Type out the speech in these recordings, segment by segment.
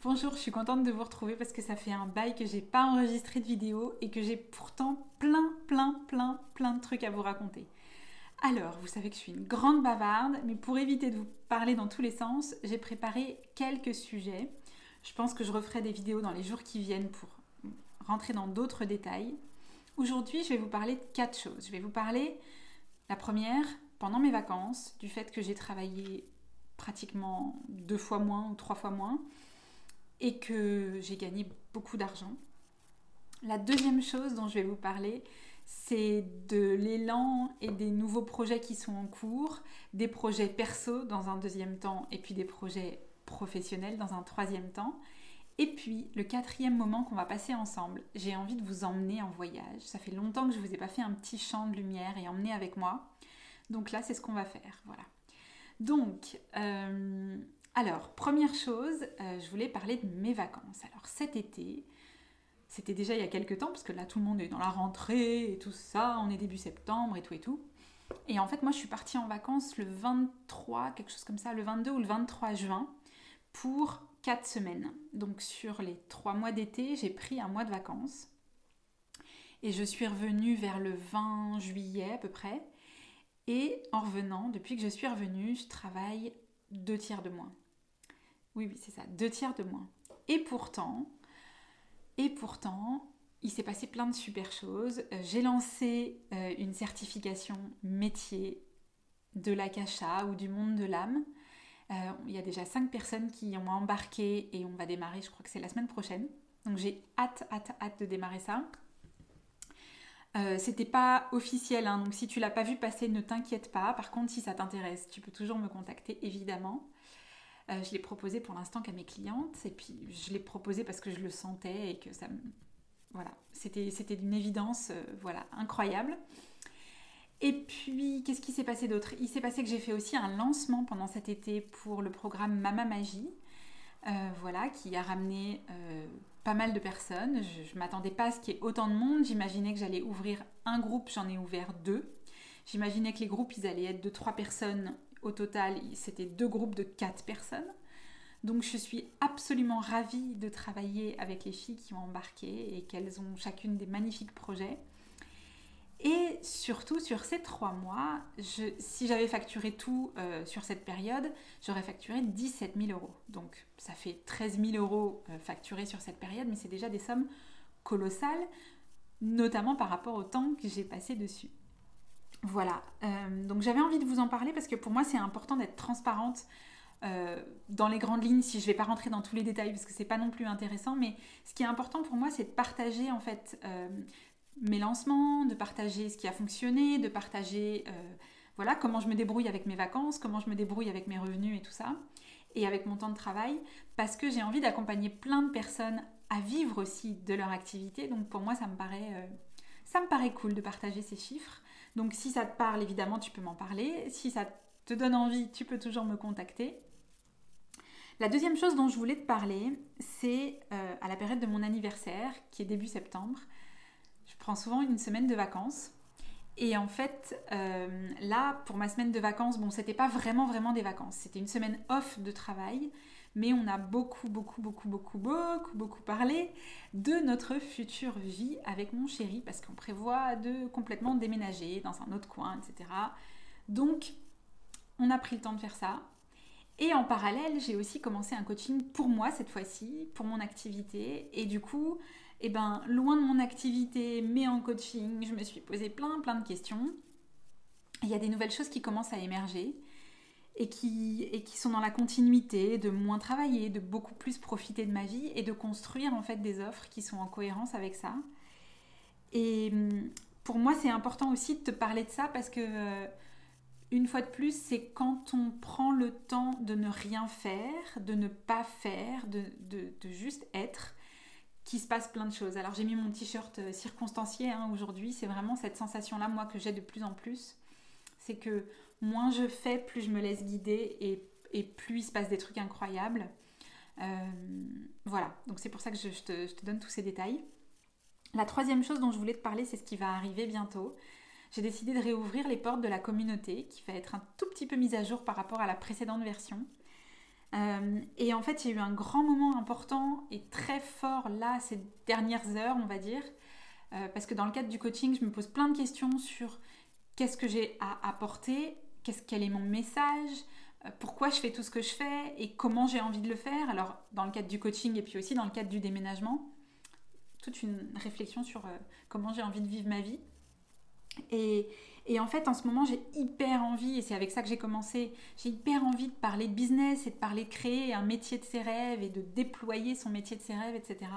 Bonjour, je suis contente de vous retrouver parce que ça fait un bail que j'ai pas enregistré de vidéo et que j'ai pourtant plein de trucs à vous raconter. Alors, vous savez que je suis une grande bavarde, mais pour éviter de vous parler dans tous les sens, j'ai préparé quelques sujets. Je pense que je referai des vidéos dans les jours qui viennent pour rentrer dans d'autres détails. Aujourd'hui, je vais vous parler de 4 choses. Je vais vous parler, la première, pendant mes vacances, du fait que j'ai travaillé pratiquement 2 fois moins ou 3 fois moins et que j'ai gagné beaucoup d'argent. La deuxième chose dont je vais vous parler, c'est de l'élan et des nouveaux projets qui sont en cours, des projets perso dans un deuxième temps et puis des projets professionnels dans un troisième temps. Et puis, le quatrième moment qu'on va passer ensemble, j'ai envie de vous emmener en voyage. Ça fait longtemps que je ne vous ai pas fait un petit champ de lumière et emmener avec moi. Donc là, c'est ce qu'on va faire. Voilà. Donc, alors, première chose, je voulais parler de mes vacances. Alors cet été, c'était déjà il y a quelques temps, parce que là tout le monde est dans la rentrée et tout ça, on est début septembre et tout et tout. Et en fait, moi je suis partie en vacances le 23, quelque chose comme ça, le 22 ou le 23 juin, pour 4 semaines. Donc sur les 3 mois d'été, j'ai pris un mois de vacances. Et je suis revenue vers le 20 juillet à peu près. Et en revenant, depuis que je suis revenue, je travaille 2 tiers de moins. Oui, c'est ça, 2 tiers de moins. Et pourtant, il s'est passé plein de super choses. J'ai lancé une certification métier de l'Akasha ou du monde de l'âme. Il y a déjà 5 personnes qui ont embarqué et on va démarrer, je crois que c'est la semaine prochaine. Donc j'ai hâte de démarrer ça. C'était pas officiel, hein, donc si tu l'as pas vu passer, ne t'inquiète pas. Par contre, si ça t'intéresse, tu peux toujours me contacter, évidemment. Je l'ai proposé pour l'instant qu'à mes clientes, et puis je l'ai proposé parce que je le sentais et que ça me... Voilà, c'était d'une évidence voilà, incroyable. Et puis, qu'est-ce qui s'est passé d'autre? Il s'est passé que j'ai fait aussi un lancement pendant cet été pour le programme Mama Magie, voilà, qui a ramené pas mal de personnes. Je ne m'attendais pas à ce qu'il y ait autant de monde. J'imaginais que j'allais ouvrir un groupe, j'en ai ouvert 2. J'imaginais que les groupes, ils allaient être de 3 personnes. Au total, c'était 2 groupes de 4 personnes. Donc je suis absolument ravie de travailler avec les filles qui ont embarqué et qu'elles ont chacune des magnifiques projets. Et surtout, sur ces 3 mois, si j'avais facturé tout sur cette période, j'aurais facturé 17 000 euros. Donc ça fait 13 000 euros facturés sur cette période, mais c'est déjà des sommes colossales, notamment par rapport au temps que j'ai passé dessus. Voilà, donc j'avais envie de vous en parler parce que pour moi c'est important d'être transparente dans les grandes lignes, si je ne vais pas rentrer dans tous les détails parce que c'est pas non plus intéressant, mais ce qui est important pour moi c'est de partager en fait mes lancements, de partager ce qui a fonctionné, de partager voilà, comment je me débrouille avec mes vacances, comment je me débrouille avec mes revenus et tout ça, et avec mon temps de travail, parce que j'ai envie d'accompagner plein de personnes à vivre aussi de leur activité, donc pour moi ça me paraît cool de partager ces chiffres. Donc si ça te parle, évidemment, tu peux m'en parler. Si ça te donne envie, tu peux toujours me contacter. La deuxième chose dont je voulais te parler, c'est à la période de mon anniversaire, qui est début septembre. Je prends souvent une semaine de vacances. Et en fait, là, pour ma semaine de vacances, bon, c'était pas vraiment des vacances. C'était une semaine off de travail. Mais on a beaucoup parlé de notre future vie avec mon chéri parce qu'on prévoit de complètement déménager dans un autre coin, etc. Donc, on a pris le temps de faire ça. Et en parallèle, j'ai aussi commencé un coaching pour moi cette fois-ci, pour mon activité. Et du coup, eh ben, loin de mon activité, mais en coaching, je me suis posé plein de questions. Il y a des nouvelles choses qui commencent à émerger. Et qui sont dans la continuité de moins travailler, de beaucoup plus profiter de ma vie et de construire en fait des offres qui sont en cohérence avec ça. Et pour moi, c'est important aussi de te parler de ça parce que une fois de plus, c'est quand on prend le temps de ne rien faire, de ne pas faire, de juste être, qu'il se passe plein de choses. Alors j'ai mis mon t-shirt circonstancié aujourd'hui, c'est vraiment cette sensation-là, moi, que j'ai de plus en plus. C'est que moins je fais, plus je me laisse guider et plus il se passe des trucs incroyables. Voilà, donc c'est pour ça que je te donne tous ces détails. La troisième chose dont je voulais te parler, c'est ce qui va arriver bientôt. J'ai décidé de réouvrir les portes de la communauté, qui va être un tout petit peu mise à jour par rapport à la précédente version. Et en fait, il y a eu un grand moment important et très fort là, ces dernières heures, on va dire, parce que dans le cadre du coaching, je me pose plein de questions sur qu'est-ce que j'ai à apporter, quel est mon message, pourquoi je fais tout ce que je fais et comment j'ai envie de le faire. Alors, dans le cadre du coaching et puis aussi dans le cadre du déménagement, toute une réflexion sur comment j'ai envie de vivre ma vie. Et en fait, en ce moment, j'ai hyper envie, et c'est avec ça que j'ai commencé, j'ai hyper envie de parler de business et de parler de créer un métier de ses rêves et de déployer son métier de ses rêves, etc.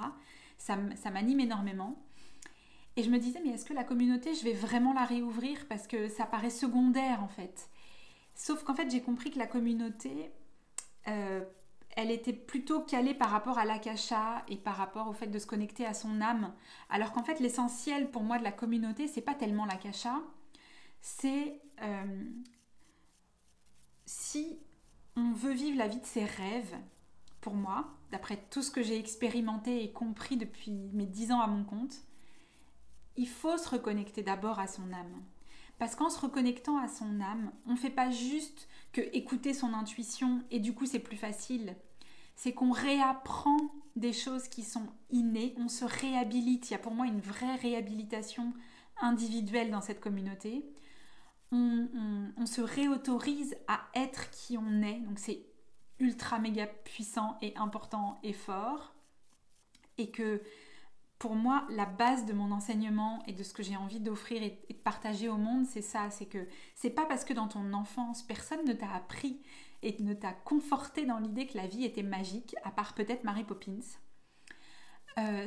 Ça m'anime énormément. Et je me disais, mais est-ce que la communauté, je vais vraiment la réouvrir parce que ça paraît secondaire en fait. Sauf qu'en fait, j'ai compris que la communauté, elle était plutôt calée par rapport à l'akasha et par rapport au fait de se connecter à son âme. Alors qu'en fait, l'essentiel pour moi de la communauté, c'est pas tellement l'akasha, c'est si on veut vivre la vie de ses rêves, pour moi, d'après tout ce que j'ai expérimenté et compris depuis mes 10 ans à mon compte, il faut se reconnecter d'abord à son âme. Parce qu'en se reconnectant à son âme, on ne fait pas juste que écouter son intuition et du coup c'est plus facile. C'est qu'on réapprend des choses qui sont innées, on se réhabilite. Il y a pour moi une vraie réhabilitation individuelle dans cette communauté. On se réautorise à être qui on est. Donc c'est ultra méga puissant et important et fort. Et que pour moi, la base de mon enseignement et de ce que j'ai envie d'offrir et de partager au monde, c'est ça. C'est que c'est pas parce que dans ton enfance, personne ne t'a appris et ne t'a conforté dans l'idée que la vie était magique, à part peut-être Mary Poppins.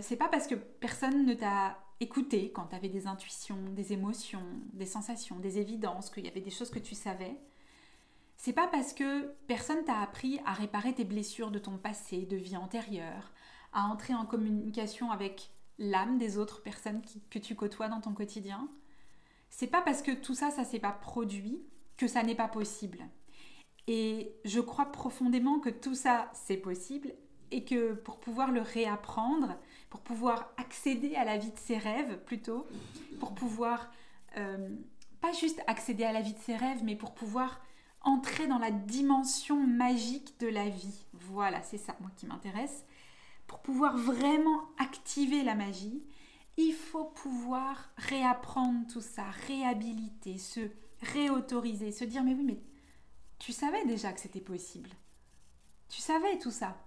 C'est pas parce que personne ne t'a écouté quand tu avais des intuitions, des émotions, des sensations, des évidences, qu'il y avait des choses que tu savais. C'est pas parce que personne t'a appris à réparer tes blessures de ton passé, de vie antérieure, à entrer en communication avec l'âme des autres personnes que tu côtoies dans ton quotidien. C'est pas parce que tout ça, ça s'est pas produit que ça n'est pas possible. Et je crois profondément que tout ça, c'est possible et que pour pouvoir le réapprendre, pour pouvoir accéder à la vie de ses rêves plutôt, pour pouvoir pas juste accéder à la vie de ses rêves, mais pour pouvoir entrer dans la dimension magique de la vie. Voilà, c'est ça, moi, qui m'intéresse. Pour pouvoir vraiment activer la magie, il faut pouvoir réapprendre tout ça, réhabiliter, se réautoriser, se dire mais oui, mais tu savais déjà que c'était possible. Tu savais tout ça.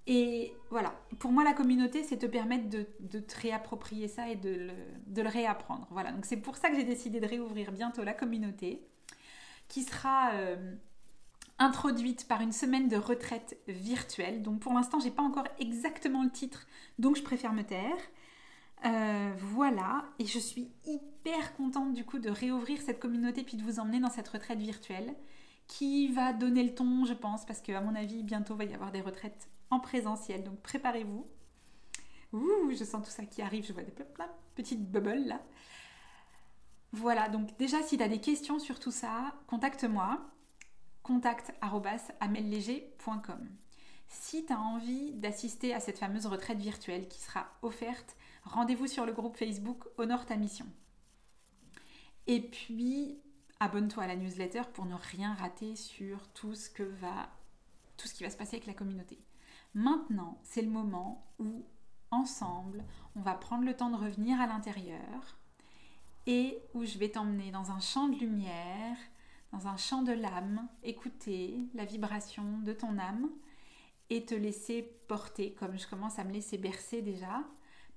Et voilà, pour moi la communauté, c'est te permettre de te réapproprier ça et de le réapprendre. Voilà, donc c'est pour ça que j'ai décidé de réouvrir bientôt la communauté, qui sera introduite par une semaine de retraite virtuelle. Donc pour l'instant, j'ai pas encore exactement le titre, donc je préfère me taire. Voilà, et je suis hyper contente du coup de réouvrir cette communauté puis de vous emmener dans cette retraite virtuelle qui va donner le ton, je pense, parce qu'à mon avis, bientôt va y avoir des retraites en présentiel, donc préparez-vous. Ouh, je sens tout ça qui arrive, je vois plein de petites bubbles là. Voilà, donc déjà, si tu as des questions sur tout ça, contacte-moi, contact@amelleléger.com. Si tu as envie d'assister à cette fameuse retraite virtuelle qui sera offerte, rendez-vous sur le groupe Facebook Honore ta mission. Et puis, abonne-toi à la newsletter pour ne rien rater sur tout ce qui va se passer avec la communauté. Maintenant, c'est le moment où, ensemble, on va prendre le temps de revenir à l'intérieur et où je vais t'emmener dans un champ de lumière, dans un champ de l'âme, écouter la vibration de ton âme et te laisser porter, comme je commence à me laisser bercer déjà,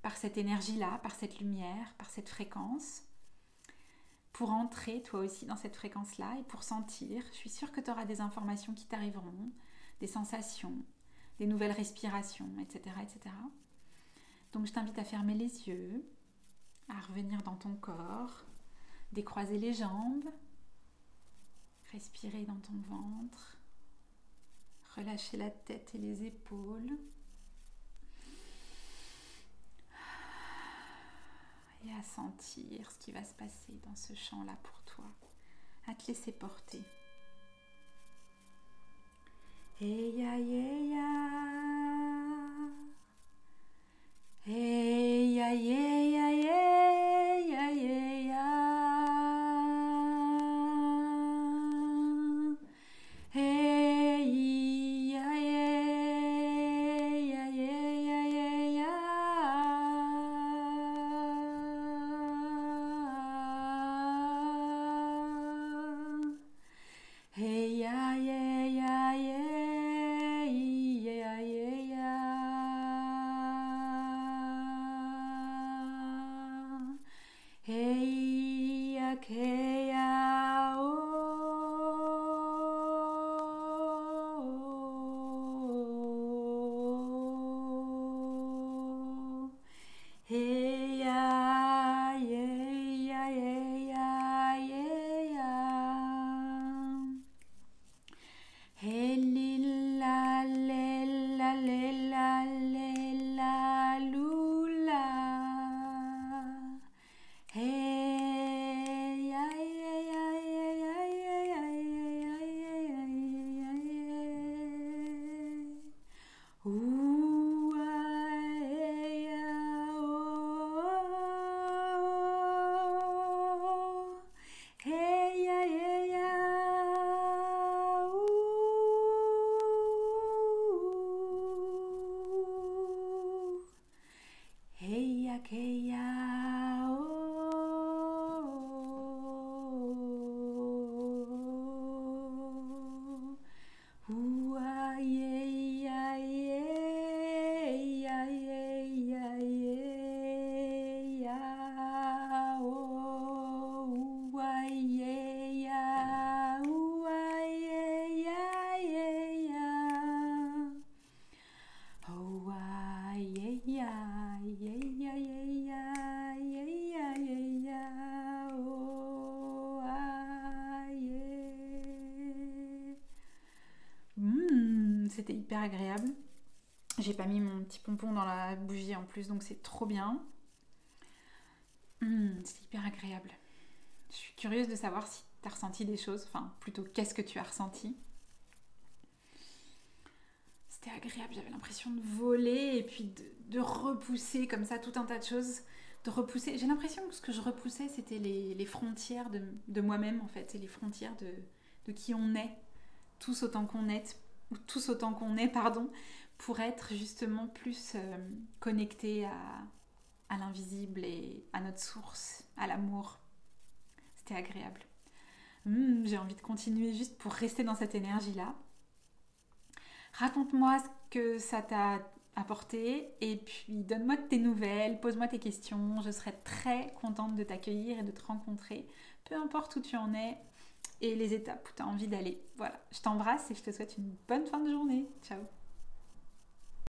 par cette énergie-là, par cette lumière, par cette fréquence, pour entrer toi aussi dans cette fréquence-là et pour sentir. Je suis sûre que tu auras des informations qui t'arriveront, des sensations, des nouvelles respirations, etc., etc. Donc je t'invite à fermer les yeux, à revenir dans ton corps, décroiser les jambes, respirer dans ton ventre, relâcher la tête et les épaules. Et à sentir ce qui va se passer dans ce champ-là pour toi, à te laisser porter. Eya, eya, eya, eya, eya, eya, eya, c'était hyper agréable. J'ai pas mis mon petit pompon dans la bougie en plus, donc c'est trop bien. C'est hyper agréable. Je suis curieuse de savoir si tu as ressenti des choses, enfin plutôt qu'est-ce que tu as ressenti. C'était agréable, j'avais l'impression de voler et puis de repousser comme ça tout un tas de choses. De repousser. J'ai l'impression que ce que je repoussais, c'était les frontières de moi-même en fait, c'est les frontières de qui on est, tous autant qu'on est, ou tous autant qu'on est, pardon, pour être justement plus connecté à l'invisible et à notre source, à l'amour. C'était agréable. J'ai envie de continuer juste pour rester dans cette énergie-là. Raconte-moi ce que ça t'a apporté et puis donne-moi de tes nouvelles, pose-moi tes questions. Je serai très contente de t'accueillir et de te rencontrer, peu importe où tu en es et les étapes où tu as envie d'aller. Voilà, je t'embrasse et je te souhaite une bonne fin de journée. Ciao.